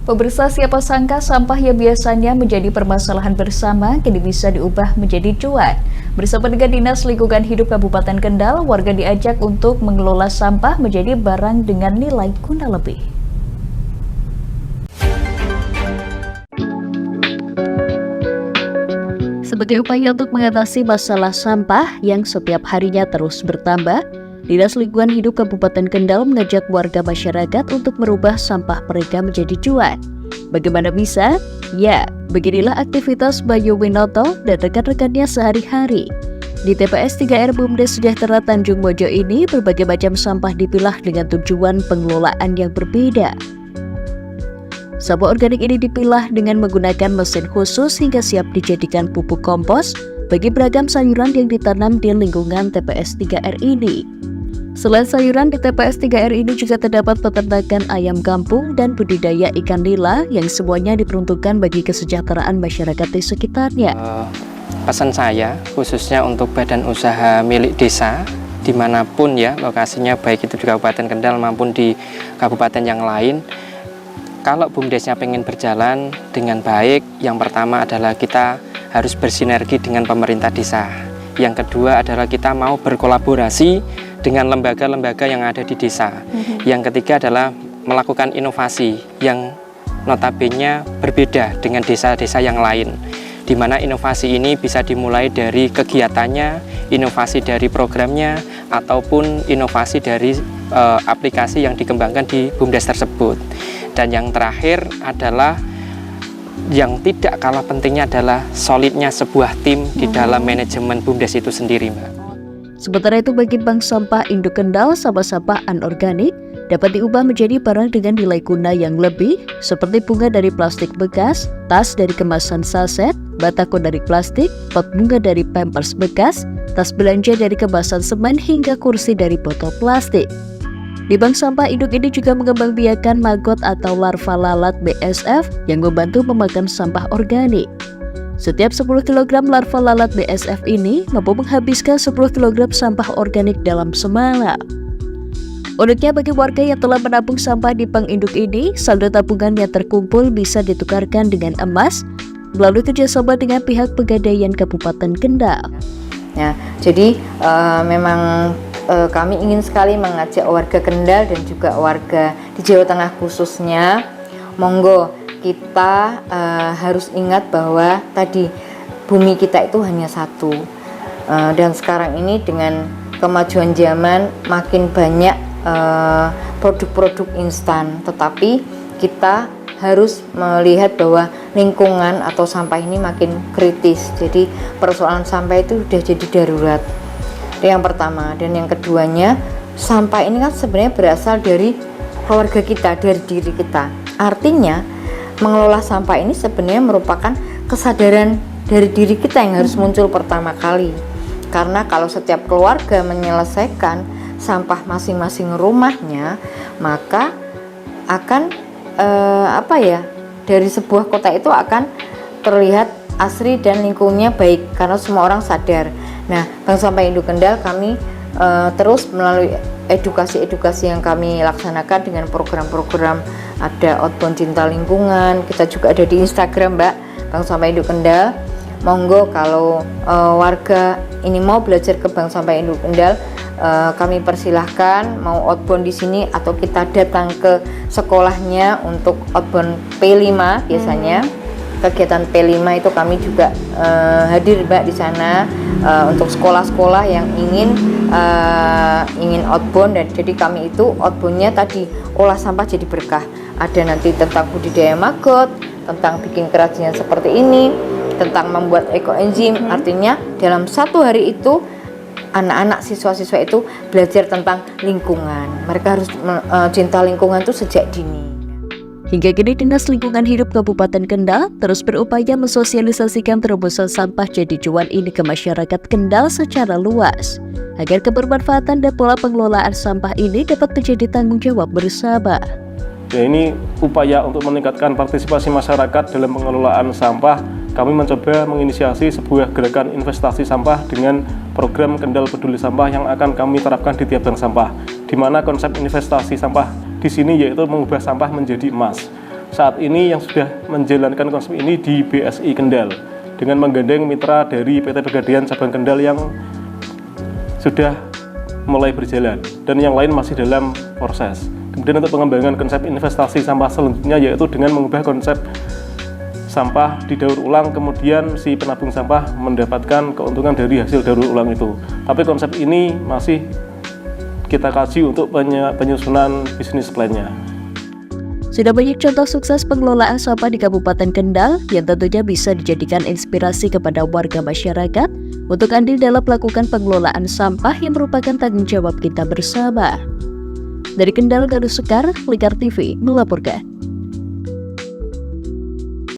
Pemirsa, siapa sangka sampah yang biasanya menjadi permasalahan bersama kini bisa diubah menjadi cuan. Bersama dengan Dinas Lingkungan Hidup Kabupaten Kendal, warga diajak untuk mengelola sampah menjadi barang dengan nilai guna lebih. Sebagai upaya untuk mengatasi masalah sampah yang setiap harinya terus bertambah, Dinas Lingkungan Hidup Kabupaten Kendal mengajak warga masyarakat untuk merubah sampah mereka menjadi cuan. Bagaimana bisa? Ya, beginilah aktivitas Bayu Winoto dan rekan-rekannya sehari-hari. Di TPS 3R Bumdes Sejahtera Tanjung Mojo ini, berbagai macam sampah dipilah dengan tujuan pengelolaan yang berbeda. Sampah organik ini dipilah dengan menggunakan mesin khusus hingga siap dijadikan pupuk kompos bagi beragam sayuran yang ditanam di lingkungan TPS 3R ini. Selain sayuran, di TPS 3R ini juga terdapat peternakan ayam kampung dan budidaya ikan nila yang semuanya diperuntukkan bagi kesejahteraan masyarakat di sekitarnya. Pesan saya khususnya untuk badan usaha milik desa dimanapun ya lokasinya, baik itu di Kabupaten Kendal maupun di kabupaten yang lain, kalau BUMDesnya pengen berjalan dengan baik, yang pertama adalah kita harus bersinergi dengan pemerintah desa. Yang kedua adalah kita mau berkolaborasi dengan lembaga-lembaga yang ada di desa. Yang ketiga adalah melakukan inovasi yang notabene berbeda dengan desa-desa yang lain, di mana inovasi ini bisa dimulai dari kegiatannya, inovasi dari programnya, ataupun inovasi dari aplikasi yang dikembangkan di BUMDes tersebut. Dan yang terakhir adalah yang tidak kalah pentingnya adalah solidnya sebuah tim di dalam manajemen BUMDes itu sendiri, Mbak. Sementara itu bagi Bank Sampah Induk Kendal, sampah-sampah anorganik dapat diubah menjadi barang dengan nilai guna yang lebih seperti bunga dari plastik bekas, tas dari kemasan saset, batako dari plastik, pot bunga dari pampers bekas, tas belanja dari kemasan semen hingga kursi dari botol plastik. Di Bank Sampah Induk ini juga mengembangbiakan maggot atau larva lalat BSF yang membantu memakan sampah organik. Setiap 10 kg larva lalat BSF ini mampu menghabiskan 10 kg sampah organik dalam semalam. Uniknya bagi warga yang telah menabung sampah di bank induk ini, saldo tabungan yang terkumpul bisa ditukarkan dengan emas melalui kerjasama dengan pihak Pegadaian Kabupaten Kendal. Ya, jadi memang kami ingin sekali mengajak warga Kendal dan juga warga di Jawa Tengah khususnya, monggo kita harus ingat bahwa tadi bumi kita itu hanya satu, dan sekarang ini dengan kemajuan zaman makin banyak produk-produk instan, tetapi kita harus melihat bahwa lingkungan atau sampah ini makin kritis. Jadi persoalan sampah itu sudah jadi darurat. Yang pertama, dan yang keduanya, sampah ini kan sebenarnya berasal dari keluarga kita, dari diri kita. Artinya mengelola sampah ini sebenarnya merupakan kesadaran dari diri kita yang harus muncul pertama kali. Karena kalau setiap keluarga menyelesaikan sampah masing-masing rumahnya, maka akan dari sebuah kota itu akan terlihat asri dan lingkungannya baik karena semua orang sadar. Nah, Bank Sampah Induk Kendal kami terus melalui edukasi-edukasi yang kami laksanakan dengan program-program, ada outbound cinta lingkungan, kita juga ada di Instagram, Mbak, Bank Sampah Induk Kendal. Monggo kalau warga ini mau belajar ke Bank Sampah Induk Kendal, kami persilahkan mau outbound di sini atau kita datang ke sekolahnya untuk outbound P5 biasanya. Kegiatan P5 itu kami juga hadir, Mbak, di sana untuk sekolah-sekolah yang ingin outbound. Dan jadi kami itu outboundnya tadi olah sampah jadi berkah. Ada nanti tentang budidaya maggot, tentang bikin kerajinan seperti ini, tentang membuat ekoenzim. Artinya dalam satu hari itu anak-anak siswa-siswa itu belajar tentang lingkungan. Mereka harus cinta lingkungan itu sejak dini. Hingga kini Dinas Lingkungan Hidup Kabupaten Kendal terus berupaya mensosialisasikan terobosan sampah jadi cuan ini ke masyarakat Kendal secara luas, agar kebermanfaatan dan pola pengelolaan sampah ini dapat menjadi tanggung jawab bersama. Ya, ini upaya untuk meningkatkan partisipasi masyarakat dalam pengelolaan sampah. Kami mencoba menginisiasi sebuah gerakan investasi sampah dengan program Kendal Peduli Sampah yang akan kami terapkan di tiap bank sampah, di mana konsep investasi sampah di sini yaitu mengubah sampah menjadi emas. saat ini yang sudah menjalankan konsep ini di BSI Kendal dengan menggandeng mitra dari PT Pegadaian Cabang Kendal yang sudah mulai berjalan dan yang lain masih dalam proses. Kemudian untuk pengembangan konsep investasi sampah selanjutnya yaitu dengan mengubah konsep sampah didaur ulang, kemudian si penabung sampah mendapatkan keuntungan dari hasil daur ulang itu. Tapi konsep ini masih kita kaji untuk penyusunan bisnis plan-nya. Sudah banyak contoh sukses pengelolaan sampah di Kabupaten Kendal yang tentunya bisa dijadikan inspirasi kepada warga masyarakat untuk andil dalam melakukan pengelolaan sampah yang merupakan tanggung jawab kita bersama. Dari Kendal, Galuh Sekar, Lingkar TV melaporkan.